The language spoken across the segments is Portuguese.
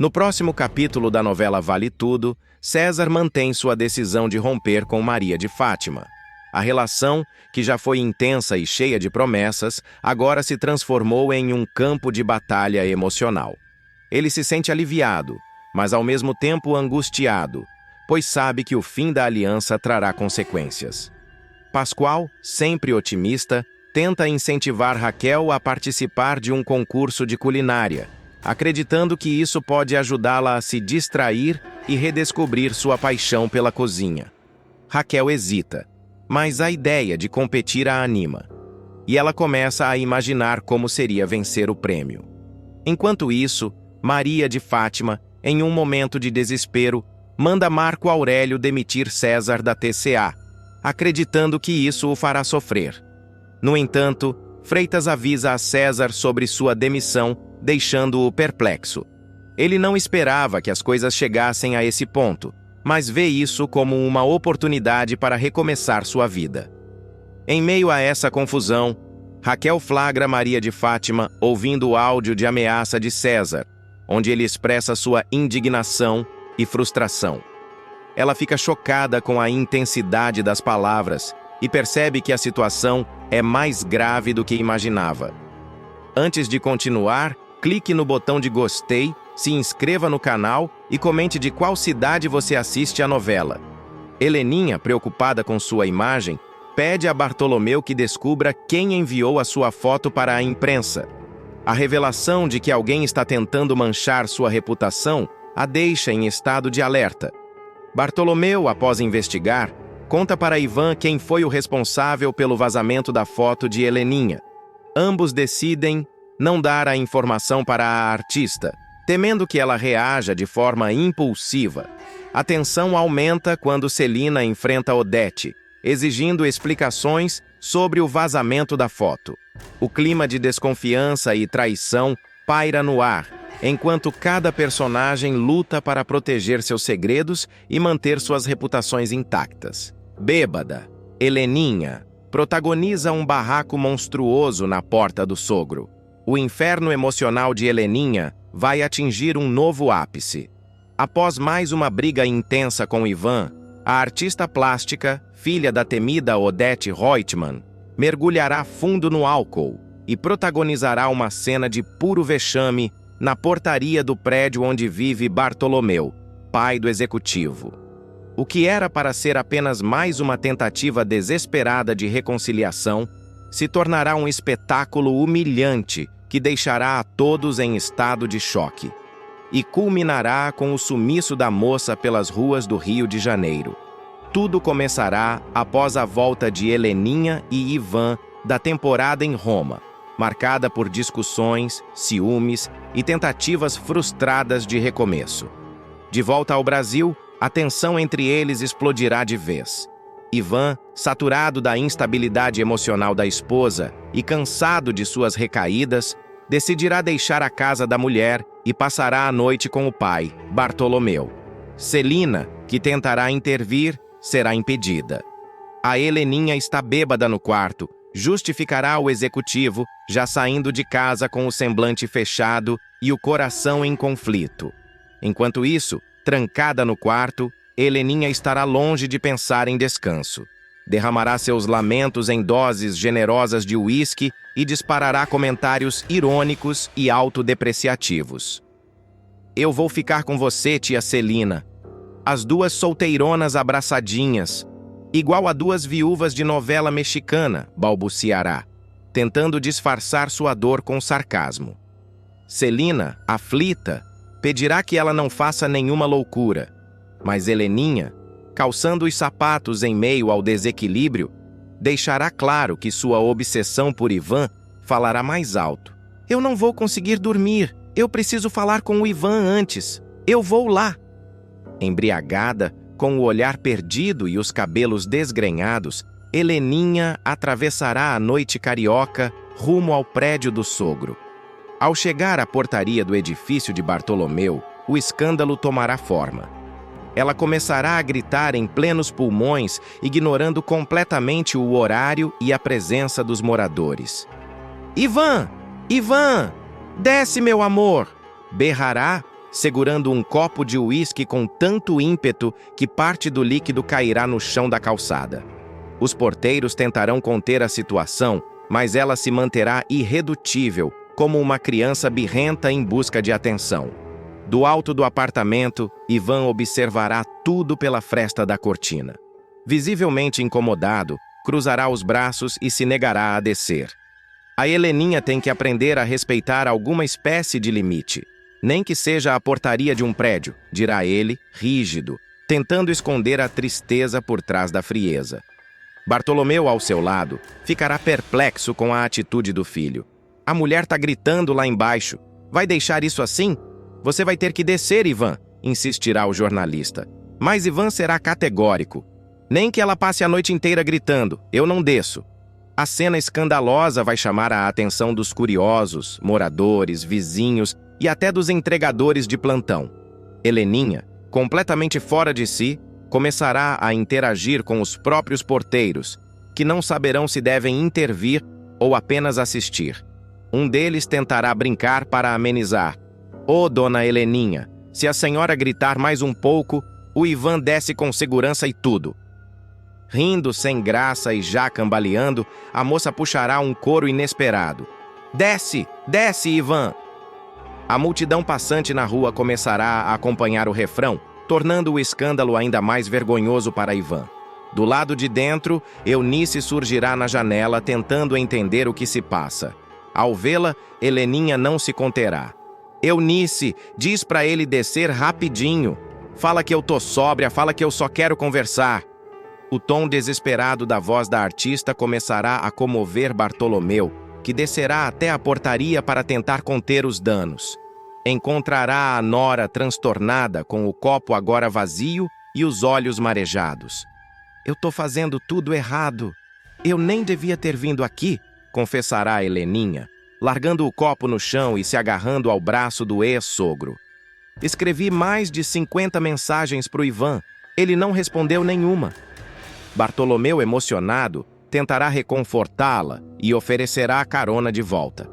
No próximo capítulo da novela Vale Tudo, César mantém sua decisão de romper com Maria de Fátima. A relação, que já foi intensa e cheia de promessas, agora se transformou em um campo de batalha emocional. Ele se sente aliviado, mas ao mesmo tempo angustiado, pois sabe que o fim da aliança trará consequências. Pascoal, sempre otimista, tenta incentivar Raquel a participar de um concurso de culinária, acreditando que isso pode ajudá-la a se distrair e redescobrir sua paixão pela cozinha. Raquel hesita, mas a ideia de competir a anima, e ela começa a imaginar como seria vencer o prêmio. Enquanto isso, Maria de Fátima, em um momento de desespero, manda Marco Aurélio demitir César da TCA, acreditando que isso o fará sofrer. No entanto, Freitas avisa a César sobre sua demissão, deixando-o perplexo. Ele não esperava que as coisas chegassem a esse ponto, mas vê isso como uma oportunidade para recomeçar sua vida. Em meio a essa confusão, Raquel flagra Maria de Fátima ouvindo o áudio de ameaça de César, onde ele expressa sua indignação e frustração. Ela fica chocada com a intensidade das palavras e percebe que a situação é mais grave do que imaginava. Antes de continuar, clique no botão de gostei, se inscreva no canal e comente de qual cidade você assiste a novela. Heleninha, preocupada com sua imagem, pede a Bartolomeu que descubra quem enviou a sua foto para a imprensa. A revelação de que alguém está tentando manchar sua reputação a deixa em estado de alerta. Bartolomeu, após investigar, conta para Ivan quem foi o responsável pelo vazamento da foto de Heleninha. Ambos decidem não dar a informação para a artista, temendo que ela reaja de forma impulsiva. A tensão aumenta quando Celina enfrenta Odete, exigindo explicações sobre o vazamento da foto. O clima de desconfiança e traição paira no ar, enquanto cada personagem luta para proteger seus segredos e manter suas reputações intactas. Bêbada, Heleninha protagoniza um barraco monstruoso na porta do sogro. O inferno emocional de Heleninha vai atingir um novo ápice. Após mais uma briga intensa com Ivan, a artista plástica, filha da temida Odete Reutemann, mergulhará fundo no álcool e protagonizará uma cena de puro vexame na portaria do prédio onde vive Bartolomeu, pai do executivo. O que era para ser apenas mais uma tentativa desesperada de reconciliação, se tornará um espetáculo humilhante que deixará a todos em estado de choque. E culminará com o sumiço da moça pelas ruas do Rio de Janeiro. Tudo começará após a volta de Heleninha e Ivan da temporada em Roma, marcada por discussões, ciúmes e tentativas frustradas de recomeço. De volta ao Brasil, a tensão entre eles explodirá de vez. Ivan, saturado da instabilidade emocional da esposa e cansado de suas recaídas, decidirá deixar a casa da mulher e passará a noite com o pai, Bartolomeu. Celina, que tentará intervir, será impedida. A Heleninha está bêbada no quarto, justificará o executivo, já saindo de casa com o semblante fechado e o coração em conflito. Enquanto isso, trancada no quarto, Heleninha estará longe de pensar em descanso. Derramará seus lamentos em doses generosas de uísque e disparará comentários irônicos e autodepreciativos. Eu vou ficar com você, tia Celina. As duas solteironas abraçadinhas, igual a duas viúvas de novela mexicana, balbuciará, tentando disfarçar sua dor com sarcasmo. Celina, aflita, pedirá que ela não faça nenhuma loucura, mas Heleninha, calçando os sapatos em meio ao desequilíbrio, deixará claro que sua obsessão por Ivan falará mais alto. Eu não vou conseguir dormir, eu preciso falar com o Ivan antes, eu vou lá. Embriagada, com o olhar perdido e os cabelos desgrenhados, Heleninha atravessará a noite carioca rumo ao prédio do sogro. Ao chegar à portaria do edifício de Bartolomeu, o escândalo tomará forma. Ela começará a gritar em plenos pulmões, ignorando completamente o horário e a presença dos moradores. Ivan! Ivan! Desce, meu amor! Berrará, segurando um copo de uísque com tanto ímpeto que parte do líquido cairá no chão da calçada. Os porteiros tentarão conter a situação, mas ela se manterá irredutível, como uma criança birrenta em busca de atenção. Do alto do apartamento, Ivan observará tudo pela fresta da cortina. Visivelmente incomodado, cruzará os braços e se negará a descer. A Heleninha tem que aprender a respeitar alguma espécie de limite, nem que seja a portaria de um prédio, dirá ele, rígido, tentando esconder a tristeza por trás da frieza. Bartolomeu, ao seu lado, ficará perplexo com a atitude do filho. A mulher tá gritando lá embaixo. Vai deixar isso assim? Você vai ter que descer, Ivan, insistirá o jornalista. Mas Ivan será categórico. Nem que ela passe a noite inteira gritando, eu não desço. A cena escandalosa vai chamar a atenção dos curiosos, moradores, vizinhos e até dos entregadores de plantão. Heleninha, completamente fora de si, começará a interagir com os próprios porteiros, que não saberão se devem intervir ou apenas assistir. Um deles tentará brincar para amenizar. Ô, dona Heleninha, se a senhora gritar mais um pouco, o Ivan desce com segurança e tudo. Rindo sem graça e já cambaleando, a moça puxará um coro inesperado. Desce, desce, Ivan! A multidão passante na rua começará a acompanhar o refrão, tornando o escândalo ainda mais vergonhoso para Ivan. Do lado de dentro, Eunice surgirá na janela tentando entender o que se passa. Ao vê-la, Heleninha não se conterá. Eunice, diz para ele descer rapidinho. Fala que eu tô sóbria, fala que eu só quero conversar. O tom desesperado da voz da artista começará a comover Bartolomeu, que descerá até a portaria para tentar conter os danos. Encontrará a nora transtornada com o copo agora vazio e os olhos marejados. Eu tô fazendo tudo errado. Eu nem devia ter vindo aqui, confessará Heleninha, largando o copo no chão e se agarrando ao braço do ex-sogro. Escrevi mais de 50 mensagens pro Ivan. Ele não respondeu nenhuma. Bartolomeu, emocionado, tentará reconfortá-la e oferecerá a carona de volta.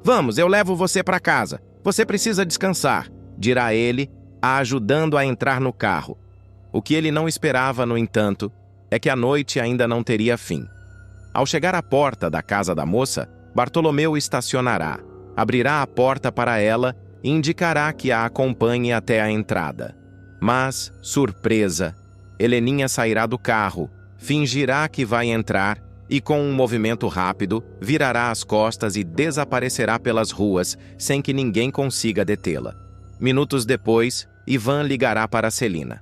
Vamos, eu levo você para casa. Você precisa descansar, dirá ele, a ajudando a entrar no carro. O que ele não esperava, no entanto, é que a noite ainda não teria fim. Ao chegar à porta da casa da moça, Bartolomeu estacionará, abrirá a porta para ela e indicará que a acompanhe até a entrada. Mas, surpresa, Heleninha sairá do carro, fingirá que vai entrar e, com um movimento rápido, virará as costas e desaparecerá pelas ruas sem que ninguém consiga detê-la. Minutos depois, Ivan ligará para Celina.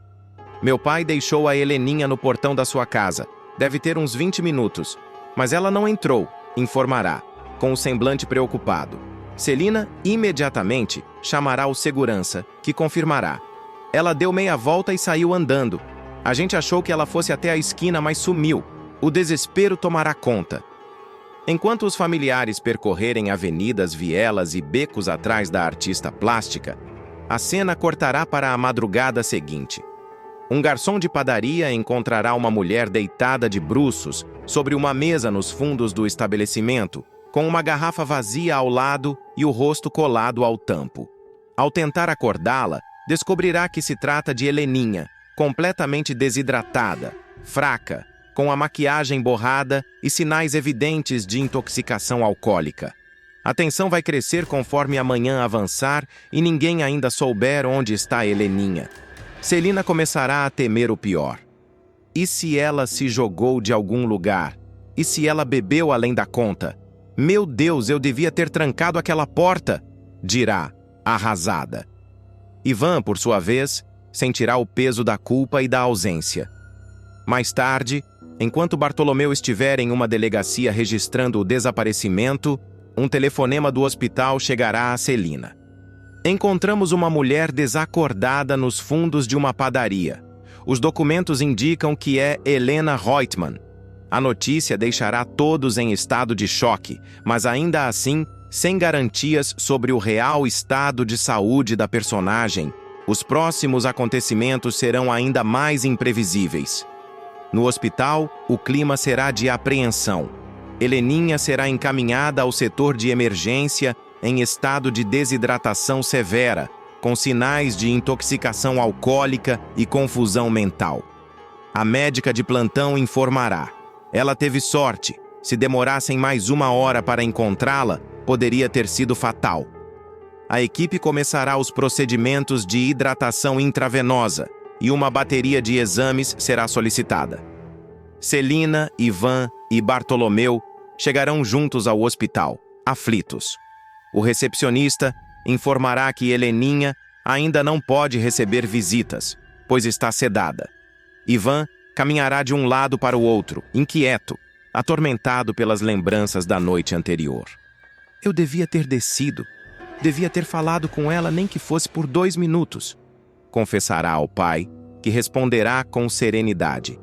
Meu pai deixou a Heleninha no portão da sua casa. Deve ter uns 20 minutos. Mas ela não entrou, informará, com o semblante preocupado. Celina, imediatamente, chamará o segurança, que confirmará. Ela deu meia volta e saiu andando. A gente achou que ela fosse até a esquina, mas sumiu. O desespero tomará conta. Enquanto os familiares percorrerem avenidas, vielas e becos atrás da artista plástica, a cena cortará para a madrugada seguinte. Um garçom de padaria encontrará uma mulher deitada de bruços sobre uma mesa nos fundos do estabelecimento, com uma garrafa vazia ao lado e o rosto colado ao tampo. Ao tentar acordá-la, descobrirá que se trata de Heleninha, completamente desidratada, fraca, com a maquiagem borrada e sinais evidentes de intoxicação alcoólica. A tensão vai crescer conforme a manhã avançar e ninguém ainda souber onde está Heleninha. Celina começará a temer o pior. E se ela se jogou de algum lugar? E se ela bebeu além da conta? Meu Deus, eu devia ter trancado aquela porta, dirá, arrasada. Ivan, por sua vez, sentirá o peso da culpa e da ausência. Mais tarde, enquanto Bartolomeu estiver em uma delegacia registrando o desaparecimento, um telefonema do hospital chegará a Celina. Encontramos uma mulher desacordada nos fundos de uma padaria. Os documentos indicam que é Helena Reutemann. A notícia deixará todos em estado de choque, mas ainda assim, sem garantias sobre o real estado de saúde da personagem, os próximos acontecimentos serão ainda mais imprevisíveis. No hospital, o clima será de apreensão. Heleninha será encaminhada ao setor de emergência em estado de desidratação severa, com sinais de intoxicação alcoólica e confusão mental. A médica de plantão informará. Ela teve sorte. Se demorassem mais 1 hora para encontrá-la, poderia ter sido fatal. A equipe começará os procedimentos de hidratação intravenosa e uma bateria de exames será solicitada. Celina, Ivan e Bartolomeu chegarão juntos ao hospital, aflitos. O recepcionista informará que Heleninha ainda não pode receber visitas, pois está sedada. Ivan caminhará de um lado para o outro, inquieto, atormentado pelas lembranças da noite anterior. Eu devia ter descido. Devia ter falado com ela nem que fosse por 2 minutos, confessará ao pai, que responderá com serenidade.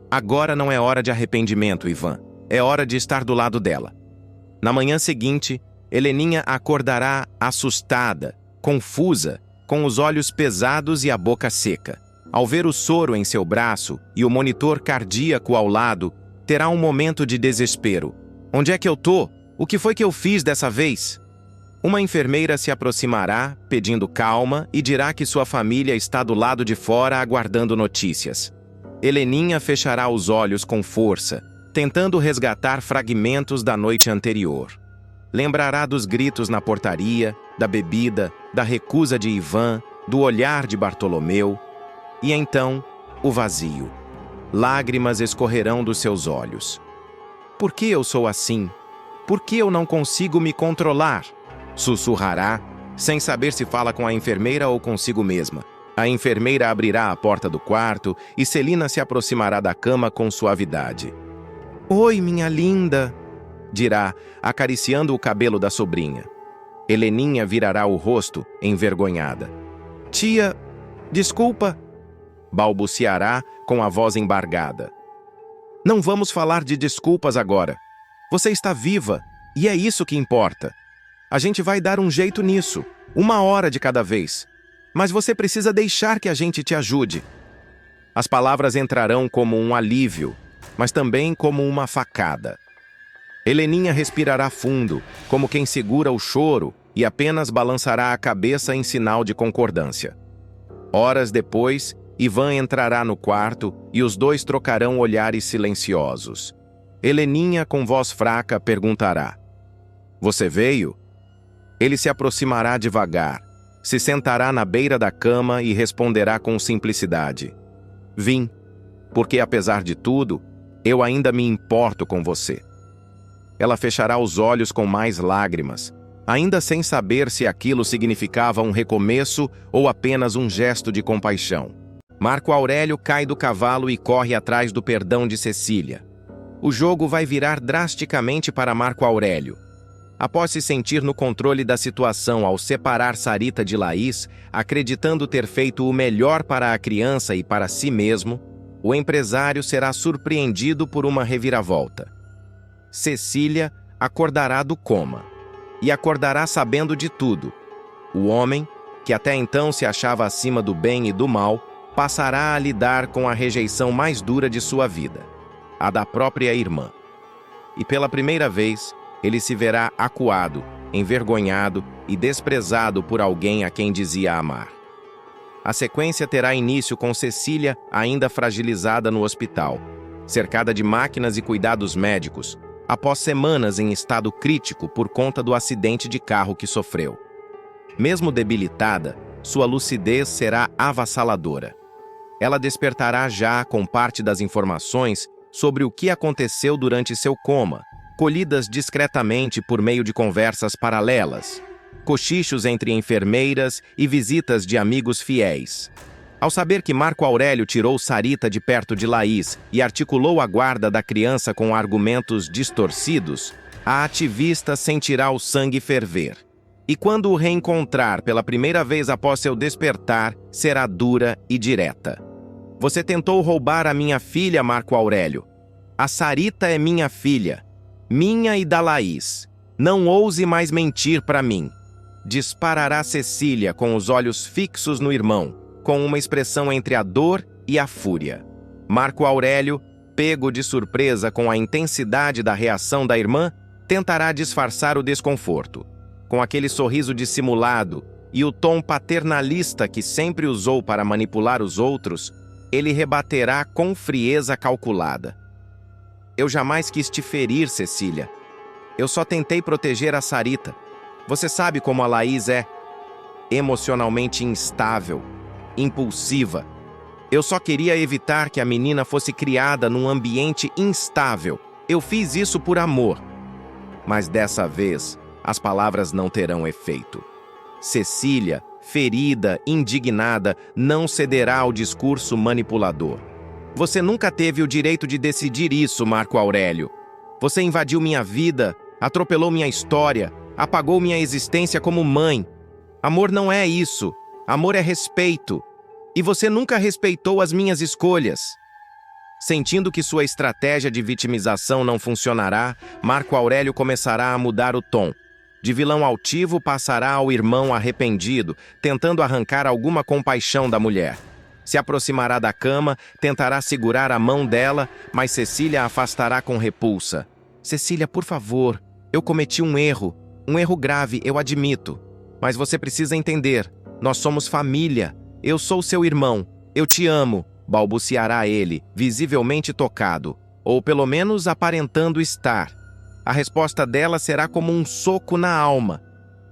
Agora não é hora de arrependimento, Ivan. É hora de estar do lado dela. Na manhã seguinte, Heleninha acordará assustada, confusa, com os olhos pesados e a boca seca. Ao ver o soro em seu braço e o monitor cardíaco ao lado, terá um momento de desespero. Onde é que eu tô? O que foi que eu fiz dessa vez? Uma enfermeira se aproximará, pedindo calma, e dirá que sua família está do lado de fora aguardando notícias. Heleninha fechará os olhos com força, tentando resgatar fragmentos da noite anterior. Lembrará dos gritos na portaria, da bebida, da recusa de Ivan, do olhar de Bartolomeu. E então, o vazio. Lágrimas escorrerão dos seus olhos. Por que eu sou assim? Por que eu não consigo me controlar? Sussurrará, sem saber se fala com a enfermeira ou consigo mesma. A enfermeira abrirá a porta do quarto e Celina se aproximará da cama com suavidade. Oi, minha linda, dirá, acariciando o cabelo da sobrinha. Heleninha virará o rosto, envergonhada. Tia, desculpa, balbuciará com a voz embargada. Não vamos falar de desculpas agora. Você está viva, e é isso que importa. A gente vai dar um jeito nisso, 1 hora de cada vez. Mas você precisa deixar que a gente te ajude. As palavras entrarão como um alívio, mas também como uma facada. Heleninha respirará fundo, como quem segura o choro, e apenas balançará a cabeça em sinal de concordância. Horas depois, Ivan entrará no quarto e os dois trocarão olhares silenciosos. Heleninha, com voz fraca, perguntará: Você veio? Ele se aproximará devagar, se sentará na beira da cama e responderá com simplicidade: Vim, porque apesar de tudo, eu ainda me importo com você. Ela fechará os olhos com mais lágrimas, ainda sem saber se aquilo significava um recomeço ou apenas um gesto de compaixão. Marco Aurélio cai do cavalo e corre atrás do perdão de Cecília. O jogo vai virar drasticamente para Marco Aurélio. Após se sentir no controle da situação ao separar Sarita de Laís, acreditando ter feito o melhor para a criança e para si mesmo, o empresário será surpreendido por uma reviravolta. Cecília acordará do coma. E acordará sabendo de tudo. O homem, que até então se achava acima do bem e do mal, passará a lidar com a rejeição mais dura de sua vida, a da própria irmã. E pela primeira vez, ele se verá acuado, envergonhado e desprezado por alguém a quem dizia amar. A sequência terá início com Cecília ainda fragilizada no hospital, cercada de máquinas e cuidados médicos, após semanas em estado crítico por conta do acidente de carro que sofreu. Mesmo debilitada, sua lucidez será avassaladora. Ela despertará já com parte das informações sobre o que aconteceu durante seu coma, colhidas discretamente por meio de conversas paralelas, cochichos entre enfermeiras e visitas de amigos fiéis. Ao saber que Marco Aurélio tirou Sarita de perto de Laís e articulou a guarda da criança com argumentos distorcidos, a ativista sentirá o sangue ferver. E quando o reencontrar pela primeira vez após seu despertar, será dura e direta. Você tentou roubar a minha filha, Marco Aurélio. A Sarita é minha filha, minha e da Laís. Não ouse mais mentir para mim. Disparará Cecília com os olhos fixos no irmão, com uma expressão entre a dor e a fúria. Marco Aurélio, pego de surpresa com a intensidade da reação da irmã, tentará disfarçar o desconforto. Com aquele sorriso dissimulado, e o tom paternalista que sempre usou para manipular os outros, ele rebaterá com frieza calculada. Eu jamais quis te ferir, Cecília. Eu só tentei proteger a Sarita. Você sabe como a Laís é emocionalmente instável, impulsiva. Eu só queria evitar que a menina fosse criada num ambiente instável. Eu fiz isso por amor. Mas dessa vez, as palavras não terão efeito. Cecília, ferida, indignada, não cederá ao discurso manipulador. Você nunca teve o direito de decidir isso, Marco Aurélio. Você invadiu minha vida, atropelou minha história, apagou minha existência como mãe. Amor não é isso. Amor é respeito. E você nunca respeitou as minhas escolhas. Sentindo que sua estratégia de vitimização não funcionará, Marco Aurélio começará a mudar o tom. De vilão altivo passará ao irmão arrependido, tentando arrancar alguma compaixão da mulher. Se aproximará da cama, tentará segurar a mão dela, mas Cecília a afastará com repulsa. Cecília, por favor, eu cometi um erro grave, eu admito. Mas você precisa entender, nós somos família. Eu sou seu irmão, eu te amo, balbuciará ele, visivelmente tocado, ou pelo menos aparentando estar. A resposta dela será como um soco na alma.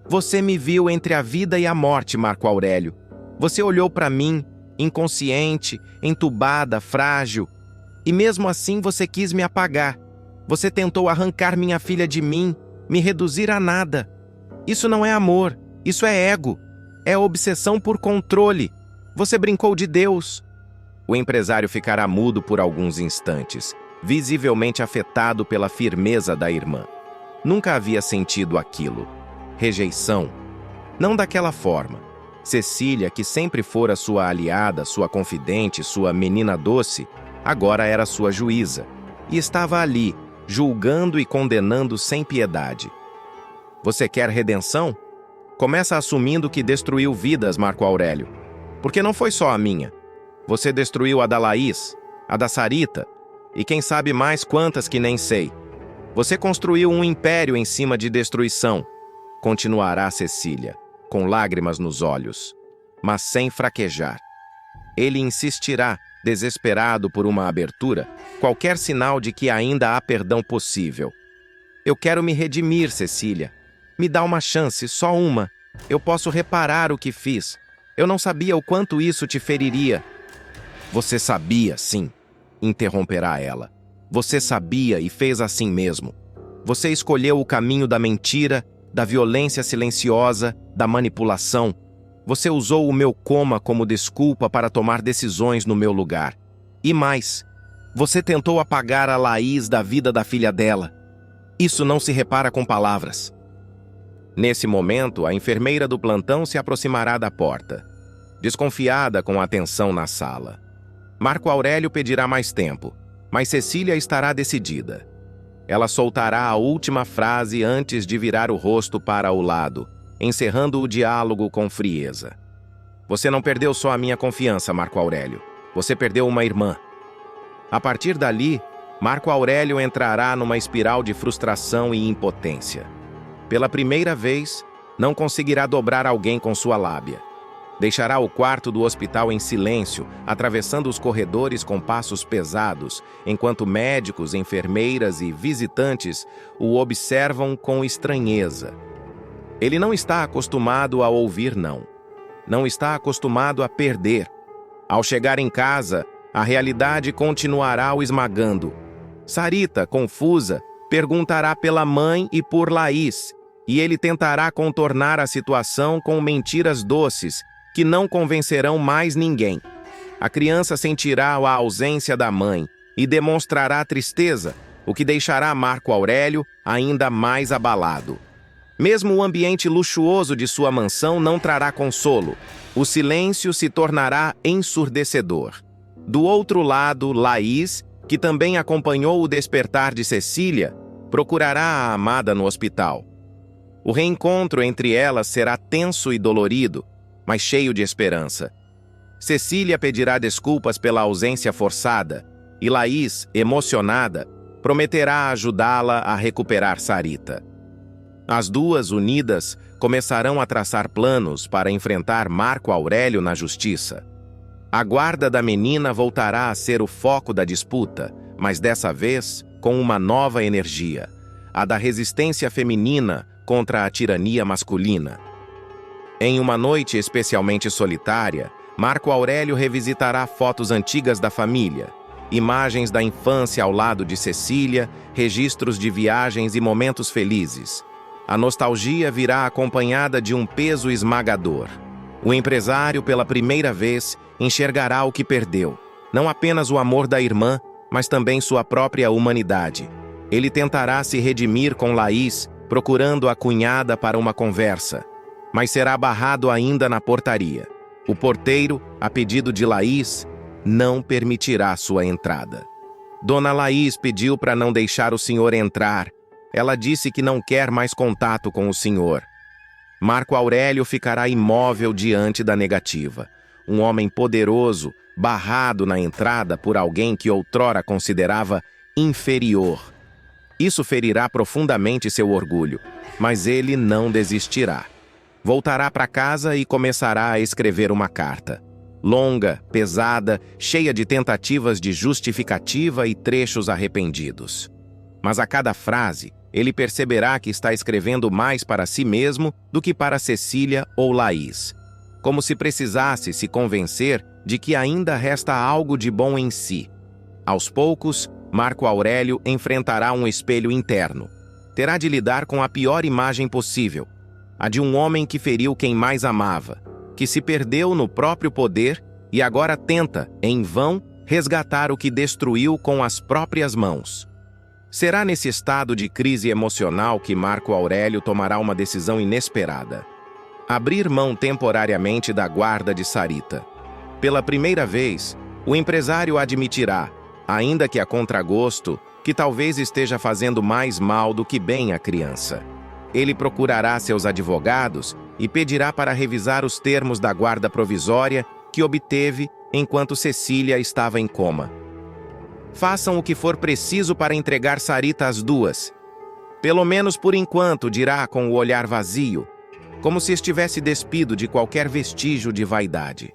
Você me viu entre a vida e a morte, Marco Aurélio. Você olhou para mim, inconsciente, entubada, frágil, e mesmo assim você quis me apagar. Você tentou arrancar minha filha de mim, me reduzir a nada. Isso não é amor, isso é ego, é obsessão por controle. Você brincou de Deus. O empresário ficará mudo por alguns instantes, visivelmente afetado pela firmeza da irmã. Nunca havia sentido aquilo. Rejeição. Não daquela forma. Cecília, que sempre fora sua aliada, sua confidente, sua menina doce, agora era sua juíza. E estava ali, julgando e condenando sem piedade. Você quer redenção? Começa assumindo que destruiu vidas, Marco Aurélio. Porque não foi só a minha. Você destruiu a da Laís, a da Sarita, e quem sabe mais quantas que nem sei. Você construiu um império em cima de destruição. Continuará Cecília, com lágrimas nos olhos, mas sem fraquejar. Ele insistirá, desesperado por uma abertura, qualquer sinal de que ainda há perdão possível. Eu quero me redimir, Cecília. Me dá uma chance, só uma. Eu posso reparar o que fiz. Eu não sabia o quanto isso te feriria. Você sabia, sim, interromperá ela. Você sabia e fez assim mesmo. Você escolheu o caminho da mentira, da violência silenciosa, da manipulação. Você usou o meu coma como desculpa para tomar decisões no meu lugar. E mais, você tentou apagar a Laís da vida da filha dela. Isso não se repara com palavras. Nesse momento, a enfermeira do plantão se aproximará da porta, desconfiada com a atenção na sala. Marco Aurélio pedirá mais tempo, mas Cecília estará decidida. Ela soltará a última frase antes de virar o rosto para o lado, encerrando o diálogo com frieza. Você não perdeu só a minha confiança, Marco Aurélio. Você perdeu uma irmã. A partir dali, Marco Aurélio entrará numa espiral de frustração e impotência. Pela primeira vez, não conseguirá dobrar alguém com sua lábia. Deixará o quarto do hospital em silêncio, atravessando os corredores com passos pesados, enquanto médicos, enfermeiras e visitantes o observam com estranheza. Ele não está acostumado a ouvir não. Não está acostumado a perder. Ao chegar em casa, a realidade continuará o esmagando. Sarita, confusa, perguntará pela mãe e por Laís, e ele tentará contornar a situação com mentiras doces, que não convencerão mais ninguém. A criança sentirá a ausência da mãe e demonstrará tristeza, o que deixará Marco Aurélio ainda mais abalado. Mesmo o ambiente luxuoso de sua mansão não trará consolo. O silêncio se tornará ensurdecedor. Do outro lado, Laís, que também acompanhou o despertar de Cecília, procurará a amada no hospital. O reencontro entre elas será tenso e dolorido, mas cheio de esperança. Cecília pedirá desculpas pela ausência forçada, e Laís, emocionada, prometerá ajudá-la a recuperar Sarita. As duas, unidas, começarão a traçar planos para enfrentar Marco Aurélio na justiça. A guarda da menina voltará a ser o foco da disputa, mas dessa vez com uma nova energia, a da resistência feminina contra a tirania masculina. Em uma noite especialmente solitária, Marco Aurélio revisitará fotos antigas da família, imagens da infância ao lado de Cecília, registros de viagens e momentos felizes. A nostalgia virá acompanhada de um peso esmagador. O empresário, pela primeira vez, enxergará o que perdeu, não apenas o amor da irmã, mas também sua própria humanidade. Ele tentará se redimir com Laís, procurando a cunhada para uma conversa, mas será barrado ainda na portaria. O porteiro, a pedido de Laís, não permitirá sua entrada. Dona Laís pediu para não deixar o senhor entrar. Ela disse que não quer mais contato com o senhor. Marco Aurélio ficará imóvel diante da negativa. Um homem poderoso, barrado na entrada por alguém que outrora considerava inferior. Isso ferirá profundamente seu orgulho, mas ele não desistirá. Voltará para casa e começará a escrever uma carta. Longa, pesada, cheia de tentativas de justificativa e trechos arrependidos. Mas a cada frase, ele perceberá que está escrevendo mais para si mesmo do que para Cecília ou Laís. Como se precisasse se convencer de que ainda resta algo de bom em si. Aos poucos, Marco Aurélio enfrentará um espelho interno. Terá de lidar com a pior imagem possível, a de um homem que feriu quem mais amava, que se perdeu no próprio poder e agora tenta, em vão, resgatar o que destruiu com as próprias mãos. Será nesse estado de crise emocional que Marco Aurélio tomará uma decisão inesperada: abrir mão temporariamente da guarda de Sarita. Pela primeira vez, o empresário admitirá, ainda que a contragosto, que talvez esteja fazendo mais mal do que bem à criança. Ele procurará seus advogados e pedirá para revisar os termos da guarda provisória que obteve enquanto Cecília estava em coma. Façam o que for preciso para entregar Sarita às duas. Pelo menos por enquanto, dirá com o olhar vazio, como se estivesse despido de qualquer vestígio de vaidade.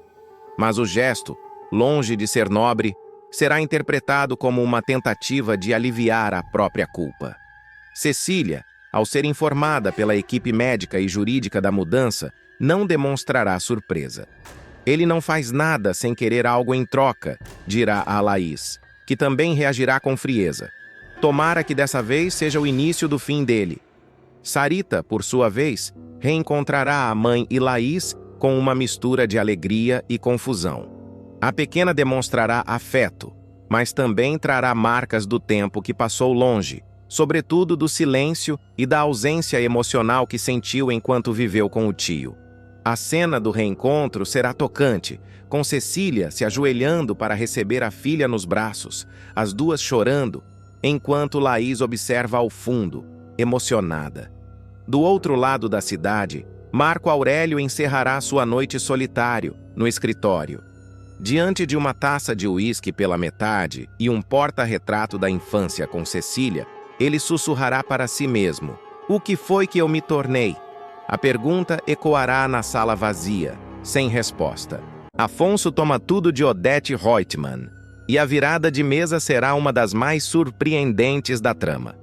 Mas o gesto, longe de ser nobre, será interpretado como uma tentativa de aliviar a própria culpa. Cecília, ao ser informada pela equipe médica e jurídica da mudança, não demonstrará surpresa. Ele não faz nada sem querer algo em troca, dirá a Laís, que também reagirá com frieza. Tomara que dessa vez seja o início do fim dele. Sarita, por sua vez, reencontrará a mãe e Laís com uma mistura de alegria e confusão. A pequena demonstrará afeto, mas também trará marcas do tempo que passou longe, sobretudo do silêncio e da ausência emocional que sentiu enquanto viveu com o tio. A cena do reencontro será tocante, com Cecília se ajoelhando para receber a filha nos braços, as duas chorando, enquanto Laís observa ao fundo, emocionada. Do outro lado da cidade, Marco Aurélio encerrará sua noite solitário, no escritório. Diante de uma taça de uísque pela metade e um porta-retrato da infância com Cecília, ele sussurrará para si mesmo: "O que foi que eu me tornei?" A pergunta ecoará na sala vazia, sem resposta. Afonso toma tudo de Odete Reutemann, e a virada de mesa será uma das mais surpreendentes da trama.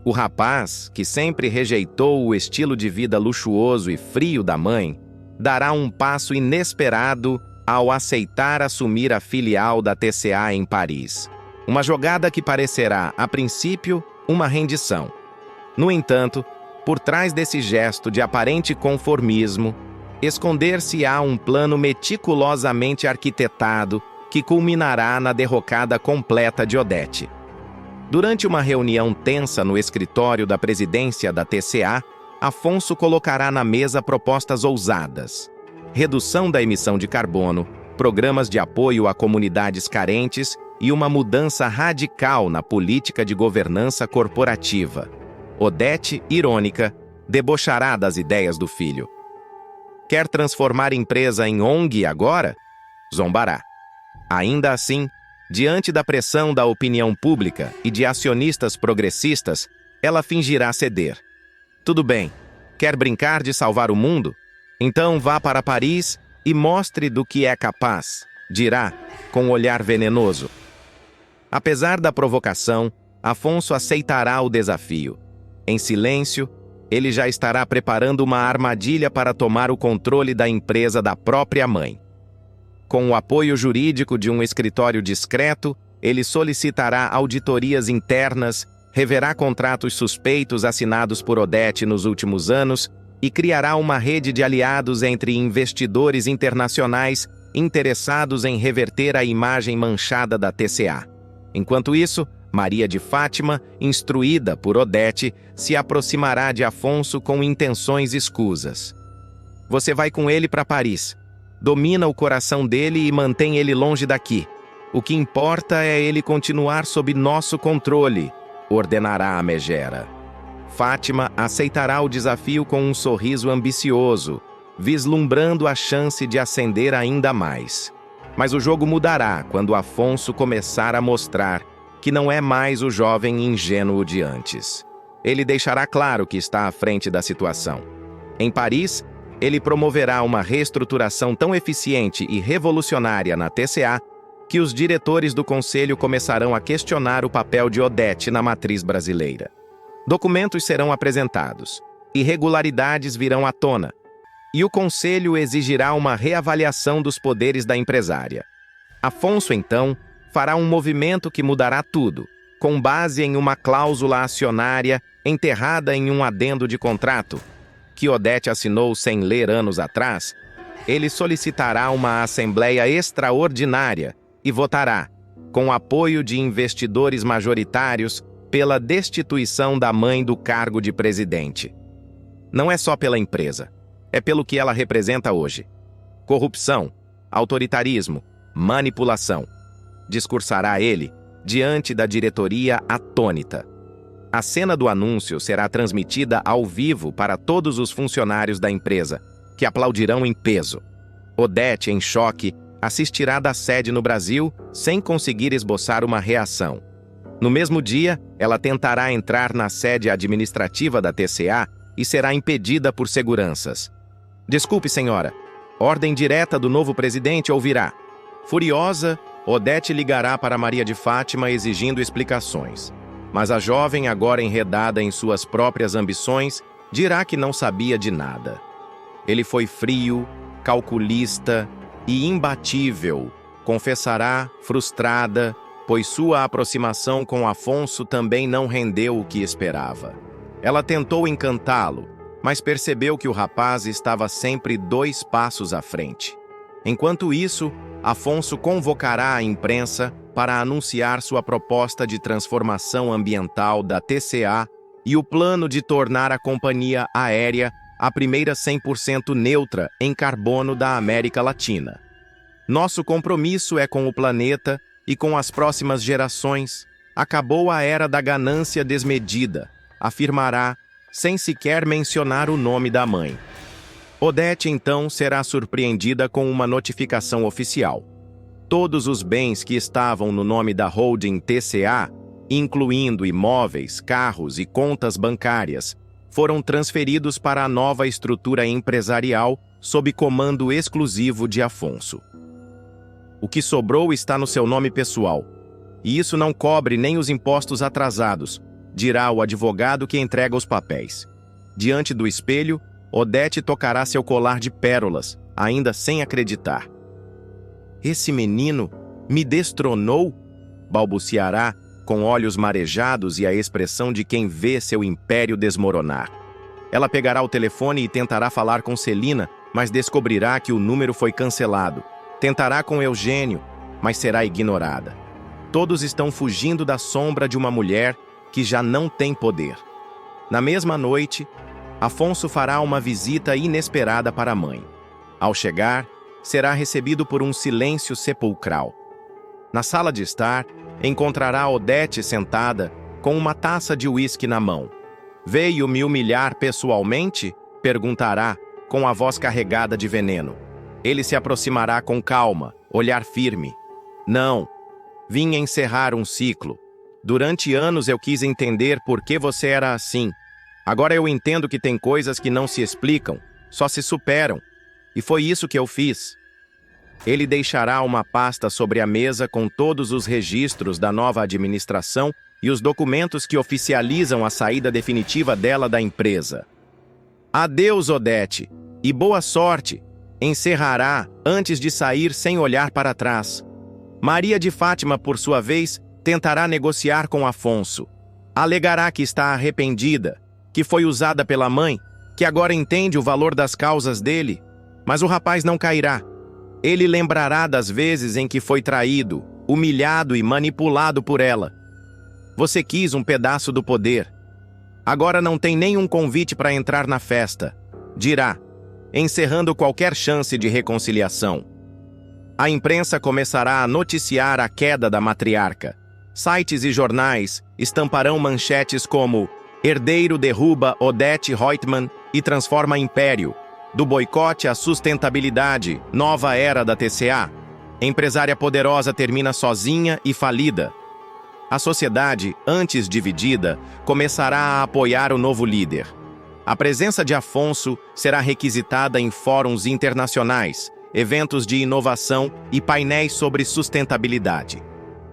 O rapaz, que sempre rejeitou o estilo de vida luxuoso e frio da mãe, dará um passo inesperado ao aceitar assumir a filial da TCA em Paris. Uma jogada que parecerá, a princípio, uma rendição. No entanto, por trás desse gesto de aparente conformismo, esconder-se-á um plano meticulosamente arquitetado que culminará na derrocada completa de Odete. Durante uma reunião tensa no escritório da presidência da TCA, Afonso colocará na mesa propostas ousadas: redução da emissão de carbono, programas de apoio a comunidades carentes e uma mudança radical na política de governança corporativa. Odete, irônica, debochará das ideias do filho. Quer transformar empresa em ONG agora? Zombará. Ainda assim, diante da pressão da opinião pública e de acionistas progressistas, ela fingirá ceder. Tudo bem, Quer brincar de salvar o mundo? Então vá para Paris e mostre do que é capaz, dirá, com um olhar venenoso. Apesar da provocação, Afonso aceitará o desafio. Em silêncio, ele já estará preparando uma armadilha para tomar o controle da empresa da própria mãe. Com o apoio jurídico de um escritório discreto, ele solicitará auditorias internas, reverá contratos suspeitos assinados por Odete nos últimos anos e criará uma rede de aliados entre investidores internacionais interessados em reverter a imagem manchada da TCA. Enquanto isso, Maria de Fátima, instruída por Odete, se aproximará de Afonso com intenções escusas. Você vai com ele para Paris. Domina o coração dele e mantém ele longe daqui. O que importa é ele continuar sob nosso controle, ordenará a megera. Fátima aceitará o desafio com um sorriso ambicioso, vislumbrando a chance de ascender ainda mais. Mas o jogo mudará quando Afonso começar a mostrar que não é mais o jovem ingênuo de antes. Ele deixará claro que está à frente da situação. Em Paris, ele promoverá uma reestruturação tão eficiente e revolucionária na TCA que os diretores do conselho começarão a questionar o papel de Odete na matriz brasileira. Documentos serão apresentados, irregularidades virão à tona, e o conselho exigirá uma reavaliação dos poderes da empresária. Afonso, então, fará um movimento que mudará tudo, com base em uma cláusula acionária enterrada em um adendo de contrato, que Odete assinou sem ler anos atrás. Ele solicitará uma assembleia extraordinária e votará, com apoio de investidores majoritários, pela destituição da mãe do cargo de presidente. Não é só pela empresa, é pelo que ela representa hoje. Corrupção, autoritarismo, manipulação. Discursará ele diante da diretoria atônita. A cena do anúncio será transmitida ao vivo para todos os funcionários da empresa, que aplaudirão em peso. Odete, em choque, assistirá da sede no Brasil sem conseguir esboçar uma reação. No mesmo dia, ela tentará entrar na sede administrativa da TCA e será impedida por seguranças. Desculpe, senhora. Ordem direta do novo presidente ouvirá. Furiosa, Odete ligará para Maria de Fátima exigindo explicações. Mas a jovem, agora enredada em suas próprias ambições, dirá que não sabia de nada. Ele foi frio, calculista e imbatível, confessará, frustrada, pois sua aproximação com Afonso também não rendeu o que esperava. Ela tentou encantá-lo, mas percebeu que o rapaz estava sempre 2 passos à frente. Enquanto isso, Afonso convocará a imprensa para anunciar sua proposta de transformação ambiental da TCA e o plano de tornar a companhia aérea a primeira 100% neutra em carbono da América Latina. Nosso compromisso é com o planeta e com as próximas gerações. Acabou a era da ganância desmedida, afirmará, sem sequer mencionar o nome da mãe. Odete, então, será surpreendida com uma notificação oficial. Todos os bens que estavam no nome da holding TCA, incluindo imóveis, carros e contas bancárias, foram transferidos para a nova estrutura empresarial sob comando exclusivo de Afonso. O que sobrou está no seu nome pessoal, e isso não cobre nem os impostos atrasados, dirá o advogado que entrega os papéis. Diante do espelho, Odete tocará seu colar de pérolas, ainda sem acreditar. Esse menino me destronou? Balbuciará, com olhos marejados e a expressão de quem vê seu império desmoronar. Ela pegará o telefone e tentará falar com Celina, mas descobrirá que o número foi cancelado. Tentará com Eugênio, mas será ignorada. Todos estão fugindo da sombra de uma mulher que já não tem poder. Na mesma noite, Afonso fará uma visita inesperada para a mãe. Ao chegar, será recebido por um silêncio sepulcral. Na sala de estar, encontrará Odete sentada, com uma taça de uísque na mão. Veio me humilhar pessoalmente? Perguntará, com a voz carregada de veneno. Ele se aproximará com calma, olhar firme. Não, vim encerrar um ciclo. Durante anos eu quis entender por que você era assim. Agora eu entendo que tem coisas que não se explicam, só se superam. E foi isso que eu fiz. Ele deixará uma pasta sobre a mesa com todos os registros da nova administração e os documentos que oficializam a saída definitiva dela da empresa. Adeus, Odete, e boa sorte. Encerrará antes de sair sem olhar para trás. Maria de Fátima, por sua vez, tentará negociar com Afonso. Alegará que está arrependida, que foi usada pela mãe, que agora entende o valor das causas dele. Mas o rapaz não cairá. Ele lembrará das vezes em que foi traído, humilhado e manipulado por ela. Você quis um pedaço do poder. Agora não tem nenhum convite para entrar na festa, dirá, encerrando qualquer chance de reconciliação. A imprensa começará a noticiar a queda da matriarca. Sites e jornais estamparão manchetes como Herdeiro derruba Odete Roitman e transforma império. Do boicote à sustentabilidade, nova era da TCA. Empresária poderosa termina sozinha e falida. A sociedade, antes dividida, começará a apoiar o novo líder. A presença de Afonso será requisitada em fóruns internacionais, eventos de inovação e painéis sobre sustentabilidade.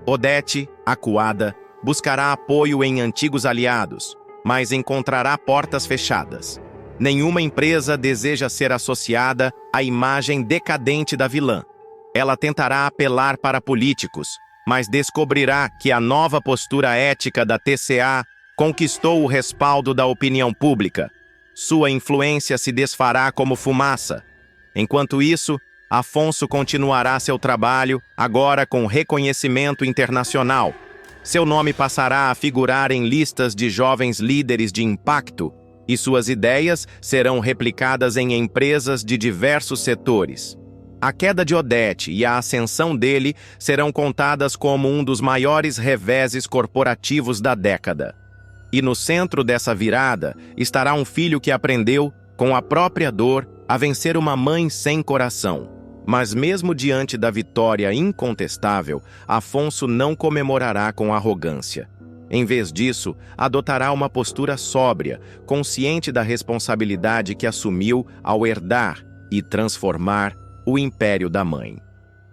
Odete, acuada, buscará apoio em antigos aliados, mas encontrará portas fechadas. Nenhuma empresa deseja ser associada à imagem decadente da vilã. Ela tentará apelar para políticos, mas descobrirá que a nova postura ética da TCA conquistou o respaldo da opinião pública. Sua influência se desfará como fumaça. Enquanto isso, Afonso continuará seu trabalho, agora com reconhecimento internacional. Seu nome passará a figurar em listas de jovens líderes de impacto, e suas ideias serão replicadas em empresas de diversos setores. A queda de Odete e a ascensão dele serão contadas como um dos maiores reveses corporativos da década. E no centro dessa virada estará um filho que aprendeu, com a própria dor, a vencer uma mãe sem coração. Mas mesmo diante da vitória incontestável, Afonso não comemorará com arrogância. Em vez disso, adotará uma postura sóbria, consciente da responsabilidade que assumiu ao herdar e transformar o império da mãe.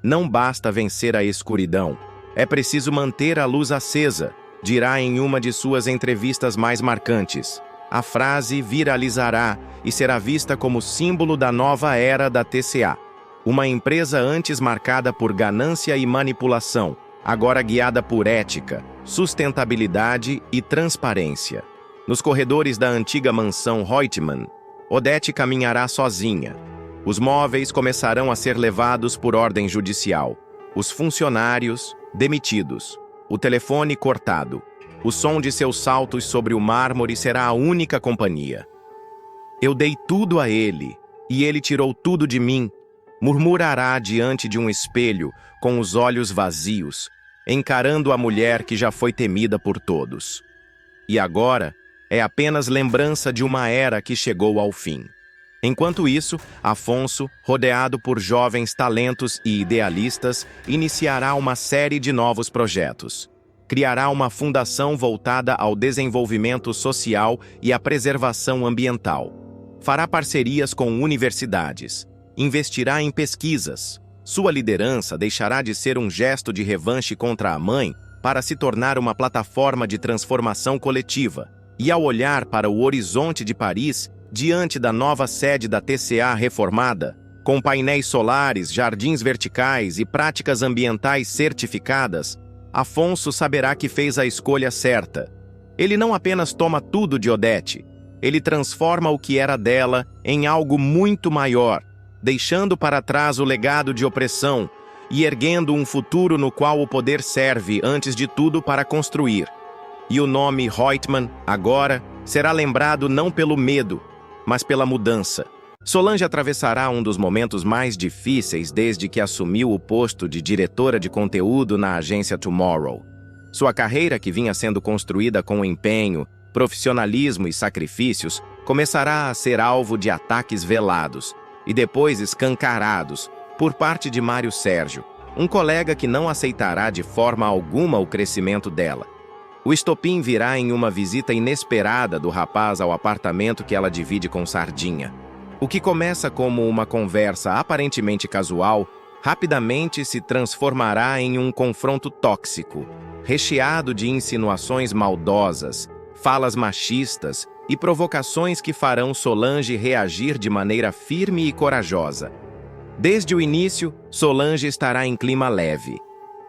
Não basta vencer a escuridão, é preciso manter a luz acesa, dirá em uma de suas entrevistas mais marcantes. A frase viralizará e será vista como símbolo da nova era da TCA. Uma empresa antes marcada por ganância e manipulação, agora guiada por ética, sustentabilidade e transparência. Nos corredores da antiga mansão Reutemann, Odete caminhará sozinha. Os móveis começarão a ser levados por ordem judicial. Os funcionários, demitidos. O telefone cortado. O som de seus saltos sobre o mármore será a única companhia. Eu dei tudo a ele, e ele tirou tudo de mim, murmurará diante de um espelho, com os olhos vazios, encarando a mulher que já foi temida por todos. E agora é apenas lembrança de uma era que chegou ao fim. Enquanto isso, Afonso, rodeado por jovens talentos e idealistas, iniciará uma série de novos projetos. Criará uma fundação voltada ao desenvolvimento social e à preservação ambiental. Fará parcerias com universidades. Investirá em pesquisas. Sua liderança deixará de ser um gesto de revanche contra a mãe para se tornar uma plataforma de transformação coletiva. E ao olhar para o horizonte de Paris, diante da nova sede da TCA reformada, com painéis solares, jardins verticais e práticas ambientais certificadas, Afonso saberá que fez a escolha certa. Ele não apenas toma tudo de Odete, ele transforma o que era dela em algo muito maior, deixando para trás o legado de opressão e erguendo um futuro no qual o poder serve, antes de tudo, para construir. E o nome Reutemann, agora, será lembrado não pelo medo, mas pela mudança. Solange atravessará um dos momentos mais difíceis desde que assumiu o posto de diretora de conteúdo na agência Tomorrow. Sua carreira, que vinha sendo construída com empenho, profissionalismo e sacrifícios, começará a ser alvo de ataques velados e depois escancarados por parte de Mário Sérgio, um colega que não aceitará de forma alguma o crescimento dela. O estopim virá em uma visita inesperada do rapaz ao apartamento que ela divide com Sardinha. O que começa como uma conversa aparentemente casual, rapidamente se transformará em um confronto tóxico, recheado de insinuações maldosas, falas machistas e provocações que farão Solange reagir de maneira firme e corajosa. Desde o início, Solange estará em clima leve.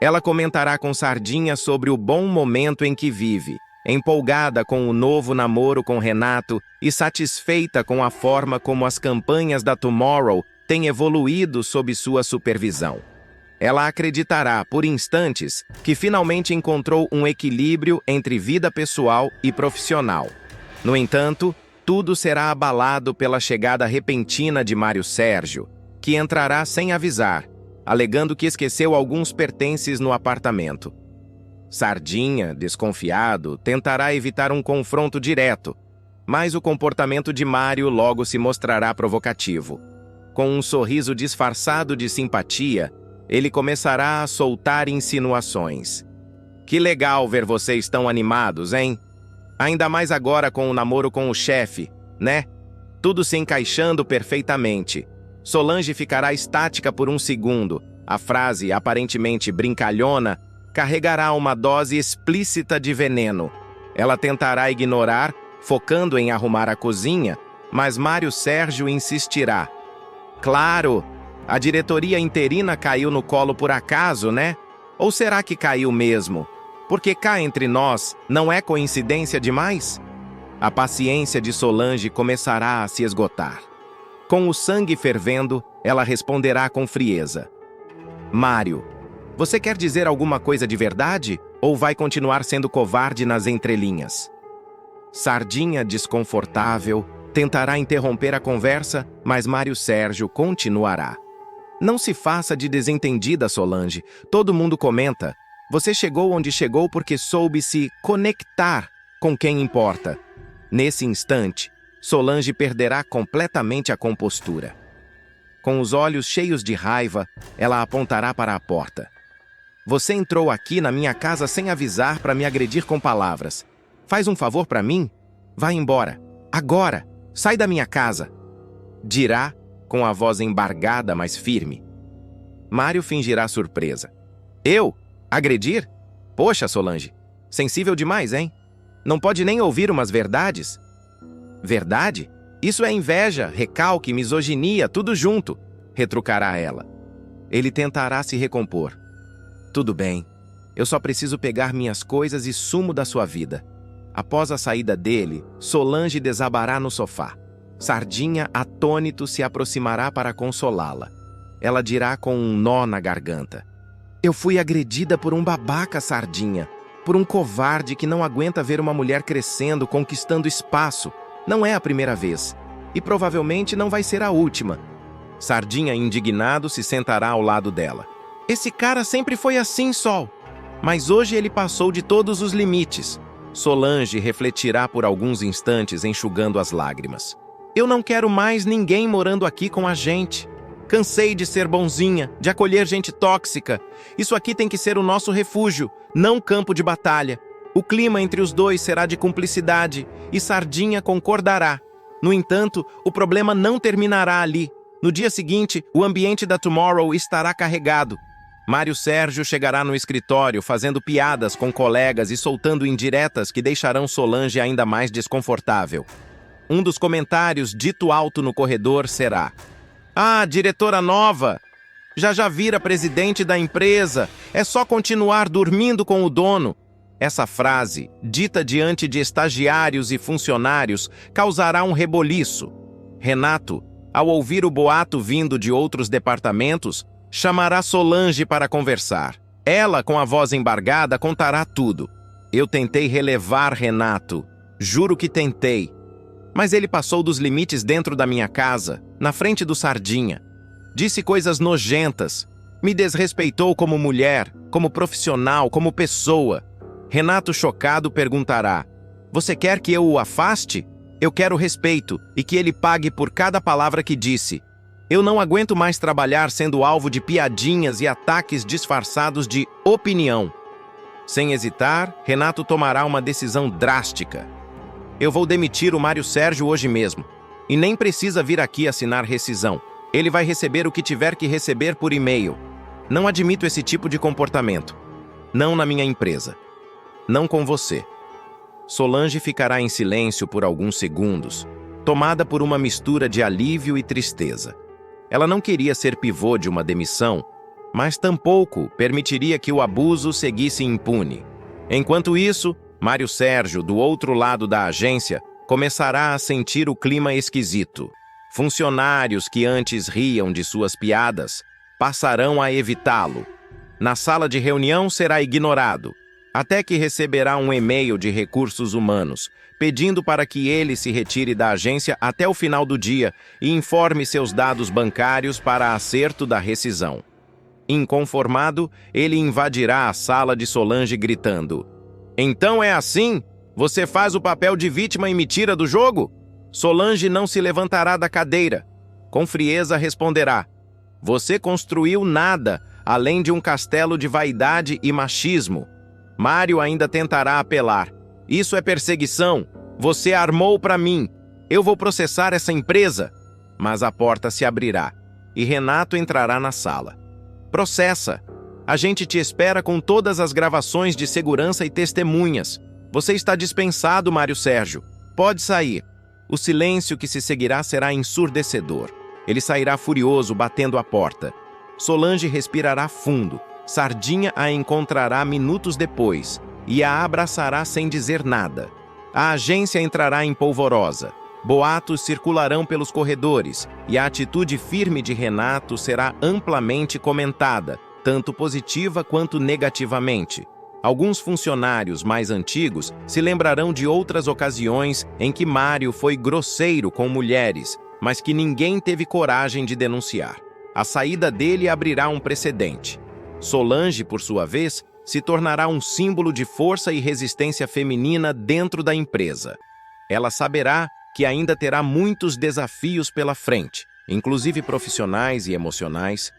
Ela comentará com Sardinha sobre o bom momento em que vive, empolgada com o novo namoro com Renato e satisfeita com a forma como as campanhas da Tomorrow têm evoluído sob sua supervisão. Ela acreditará, por instantes, que finalmente encontrou um equilíbrio entre vida pessoal e profissional. No entanto, tudo será abalado pela chegada repentina de Mário Sérgio, que entrará sem avisar, alegando que esqueceu alguns pertences no apartamento. Sardinha, desconfiado, tentará evitar um confronto direto, mas o comportamento de Mário logo se mostrará provocativo. Com um sorriso disfarçado de simpatia, ele começará a soltar insinuações. Que legal ver vocês tão animados, hein? Ainda mais agora com o namoro com o chefe, né? Tudo se encaixando perfeitamente. Solange ficará estática por um segundo. A frase, aparentemente brincalhona, carregará uma dose explícita de veneno. Ela tentará ignorar, focando em arrumar a cozinha, mas Mário Sérgio insistirá. Claro, a diretoria interina caiu no colo por acaso, né? Ou será que caiu mesmo? Porque cá entre nós, não é coincidência demais? A paciência de Solange começará a se esgotar. Com o sangue fervendo, ela responderá com frieza. Mário, você quer dizer alguma coisa de verdade? Ou vai continuar sendo covarde nas entrelinhas? Sardinha, desconfortável, tentará interromper a conversa, mas Mário Sérgio continuará. Não se faça de desentendida, Solange. Todo mundo comenta. Você chegou onde chegou porque soube se conectar com quem importa. Nesse instante, Solange perderá completamente a compostura. Com os olhos cheios de raiva, ela apontará para a porta. Você entrou aqui na minha casa sem avisar para me agredir com palavras. Faz um favor para mim? Vá embora. Agora! Sai da minha casa! Dirá, com a voz embargada, mas firme. Mário fingirá surpresa. Eu? Agredir? Poxa, Solange, sensível demais, hein? Não pode nem ouvir umas verdades? Verdade? Isso é inveja, recalque, misoginia, tudo junto, retrucará ela. Ele tentará se recompor. Tudo bem, eu só preciso pegar minhas coisas e sumo da sua vida. Após a saída dele, Solange desabará no sofá. Sardinha, atônito, se aproximará para consolá-la. Ela dirá com um nó na garganta. Eu fui agredida por um babaca, Sardinha. Por um covarde que não aguenta ver uma mulher crescendo, conquistando espaço. Não é a primeira vez. E provavelmente não vai ser a última. Sardinha, indignado, se sentará ao lado dela. Esse cara sempre foi assim, Sol. Mas hoje ele passou de todos os limites. Solange refletirá por alguns instantes, enxugando as lágrimas. Eu não quero mais ninguém morando aqui com a gente. Cansei de ser bonzinha, de acolher gente tóxica. Isso aqui tem que ser o nosso refúgio, não campo de batalha. O clima entre os dois será de cumplicidade e Sardinha concordará. No entanto, o problema não terminará ali. No dia seguinte, o ambiente da Tomorrow estará carregado. Mário Sérgio chegará no escritório fazendo piadas com colegas e soltando indiretas que deixarão Solange ainda mais desconfortável. Um dos comentários dito alto no corredor será: Ah, diretora nova! Já vira presidente da empresa. É só continuar dormindo com o dono. Essa frase, dita diante de estagiários e funcionários, causará um reboliço. Renato, ao ouvir o boato vindo de outros departamentos, chamará Solange para conversar. Ela, com a voz embargada, contará tudo. Eu tentei relevar Renato. Juro que tentei. Mas ele passou dos limites dentro da minha casa, na frente do Sardinha. Disse coisas nojentas. Me desrespeitou como mulher, como profissional, como pessoa. Renato, chocado, perguntará: Você quer que eu o afaste? Eu quero respeito e que ele pague por cada palavra que disse. Eu não aguento mais trabalhar sendo alvo de piadinhas e ataques disfarçados de opinião. Sem hesitar, Renato tomará uma decisão drástica. Eu vou demitir o Mário Sérgio hoje mesmo. E nem precisa vir aqui assinar rescisão. Ele vai receber o que tiver que receber por e-mail. Não admito esse tipo de comportamento. Não na minha empresa. Não com você. Solange ficará em silêncio por alguns segundos, tomada por uma mistura de alívio e tristeza. Ela não queria ser pivô de uma demissão, mas tampouco permitiria que o abuso seguisse impune. Enquanto isso, Mário Sérgio, do outro lado da agência, começará a sentir o clima esquisito. Funcionários que antes riam de suas piadas passarão a evitá-lo. Na sala de reunião será ignorado, até que receberá um e-mail de recursos humanos, pedindo para que ele se retire da agência até o final do dia e informe seus dados bancários para acerto da rescisão. Inconformado, ele invadirá a sala de Solange gritando: "Então é assim? Você faz o papel de vítima e me tira do jogo?" Solange não se levantará da cadeira. Com frieza responderá: "Você construiu nada, além de um castelo de vaidade e machismo." Mário ainda tentará apelar: "Isso é perseguição. Você armou para mim. Eu vou processar essa empresa." Mas a porta se abrirá e Renato entrará na sala. "Processa. A gente te espera com todas as gravações de segurança e testemunhas. Você está dispensado, Mário Sérgio. Pode sair." O silêncio que se seguirá será ensurdecedor. Ele sairá furioso, batendo a porta. Solange respirará fundo. Sardinha a encontrará minutos depois e a abraçará sem dizer nada. A agência entrará em polvorosa. Boatos circularão pelos corredores e a atitude firme de Renato será amplamente comentada, tanto positiva quanto negativamente. Alguns funcionários mais antigos se lembrarão de outras ocasiões em que Mário foi grosseiro com mulheres, mas que ninguém teve coragem de denunciar. A saída dele abrirá um precedente. Solange, por sua vez, se tornará um símbolo de força e resistência feminina dentro da empresa. Ela saberá que ainda terá muitos desafios pela frente, inclusive profissionais e emocionais,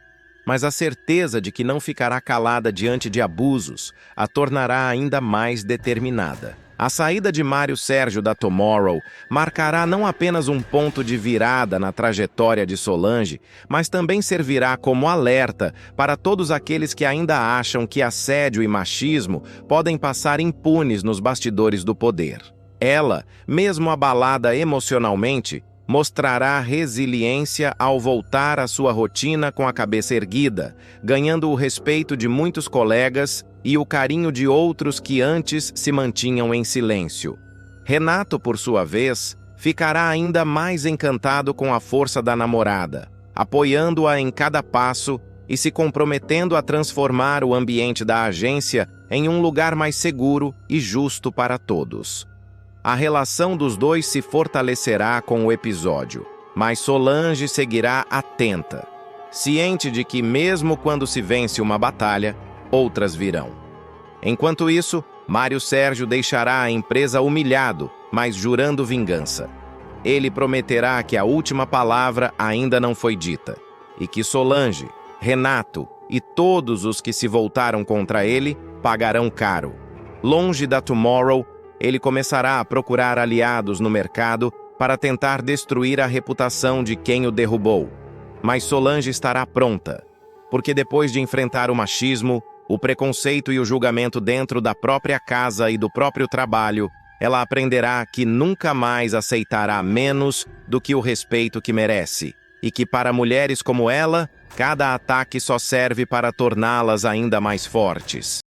mas a certeza de que não ficará calada diante de abusos a tornará ainda mais determinada. A saída de Mário Sérgio da Tomorrow marcará não apenas um ponto de virada na trajetória de Solange, mas também servirá como alerta para todos aqueles que ainda acham que assédio e machismo podem passar impunes nos bastidores do poder. Ela, mesmo abalada emocionalmente, mostrará resiliência ao voltar à sua rotina com a cabeça erguida, ganhando o respeito de muitos colegas e o carinho de outros que antes se mantinham em silêncio. Renato, por sua vez, ficará ainda mais encantado com a força da namorada, apoiando-a em cada passo e se comprometendo a transformar o ambiente da agência em um lugar mais seguro e justo para todos. A relação dos dois se fortalecerá com o episódio, mas Solange seguirá atenta, ciente de que mesmo quando se vence uma batalha, outras virão. Enquanto isso, Mário Sérgio deixará a empresa humilhado, mas jurando vingança. Ele prometerá que a última palavra ainda não foi dita, e que Solange, Renato e todos os que se voltaram contra ele pagarão caro. Longe da Tomorrow, ele começará a procurar aliados no mercado para tentar destruir a reputação de quem o derrubou. Mas Solange estará pronta, porque depois de enfrentar o machismo, o preconceito e o julgamento dentro da própria casa e do próprio trabalho, ela aprenderá que nunca mais aceitará menos do que o respeito que merece, e que para mulheres como ela, cada ataque só serve para torná-las ainda mais fortes.